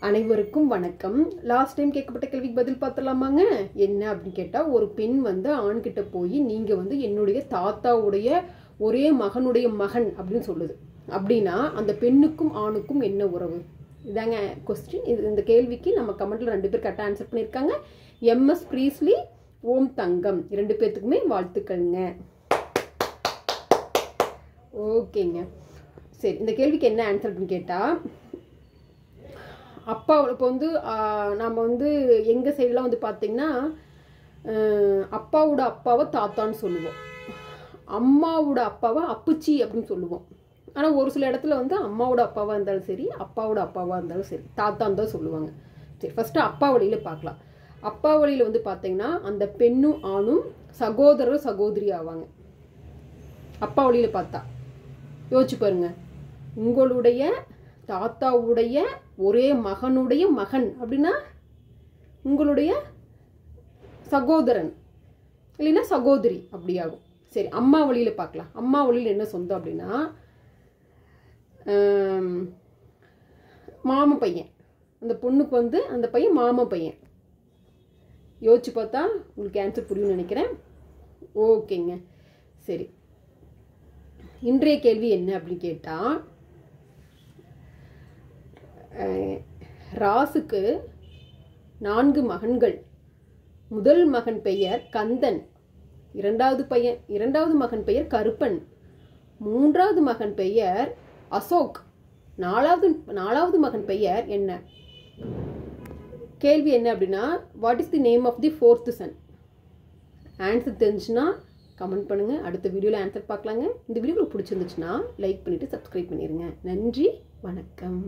அனைவருக்கும் வணக்கம். Last time கேட்கப்பட்ட கேள்விக்கு பதில் பார்த்துடலாமாங்க? என்ன அப்படின்னு கேட்டால், ஒரு பெண் வந்து ஆண்கிட்ட போய் நீங்கள் வந்து என்னுடைய தாத்தாவுடைய ஒரே மகனுடைய மகன் அப்படின்னு சொல்லுது. அப்படின்னா அந்த பெண்ணுக்கும் ஆணுக்கும் என்ன உறவு? இதாங்க கொஸ்டின். இந்த கேள்விக்கு நம்ம கமெண்ட்ல 2 பேர் கரெக்டாக ஆன்சர் பண்ணியிருக்காங்க. MS ப்ரீஸ்லி, ஓம் தங்கம் 2 பேர்த்துக்குமே வாழ்த்துக்கள்ங்க. ஓகேங்க, சரி. இந்த கேள்விக்கு என்ன ஆன்சர் அப்படின்னு கேட்டால், அப்பா இப்போ வந்து நம்ம வந்து எங்கள் சைடெலாம் வந்து பார்த்திங்கன்னா அப்பாவோட அப்பாவை தாத்தான்னு சொல்லுவோம், அம்மாவோட அப்பாவை அப்புச்சி அப்படின்னு சொல்லுவோம். ஆனால் ஒரு சில இடத்துல வந்து அம்மாவோட அப்பாவாக இருந்தாலும் சரி, அப்பாவோட அப்பாவாக இருந்தாலும் சரி, தாத்தான்னு தான் சொல்லுவாங்க. சரி, ஃபஸ்ட்டு அப்பா வழியில் பார்க்கலாம். அப்பா வழியில் வந்து பார்த்திங்கன்னா அந்த பெண்ணும் ஆணும் சகோதரர் சகோதரி ஆவாங்க. அப்பா வழியில் பார்த்தா யோசிச்சு பாருங்க, உங்களுடைய தாத்தாவுடைய ஒரே மகனுடைய மகன் அப்படின்னா உங்களுடைய சகோதரன் இல்லைன்னா சகோதரி அப்படி ஆகும். சரி, அம்மா வழியில் பார்க்கலாம். அம்மா வழியில் என்ன சொந்தம் அப்படின்னா மாமன் பையன். அந்த பொண்ணுக்கு வந்து அந்த பையன் மாமன் பையன். யோசிச்சு பார்த்தா உங்களுக்கு ஆன்சர் புரியும்னு நினைக்கிறேன். ஓகேங்க, சரி. இன்றைய கேள்வி என்ன அப்படின்னு கேட்டால், ராசுக்கு 4 மகன்கள். முதல் மகன் பெயர் கந்தன், இரண்டாவது மகன் பெயர் கருப்பன், 3வது மகன் பெயர் அசோக், 4வது மகன் பெயர் என்ன? கேள்வி என்ன அப்படின்னா, what is the name of the 4th son? Answer தெரிஞ்சுன்னா கமெண்ட் பண்ணுங்கள். அடுத்த வீடியோவில் ஆன்சர் பார்க்கலாங்க. இந்த வீடியோ உங்களுக்கு பிடிச்சிருந்துச்சுன்னா லைக் பண்ணிவிட்டு சப்ஸ்கிரைப் பண்ணிடுங்க. நன்றி, வணக்கம்.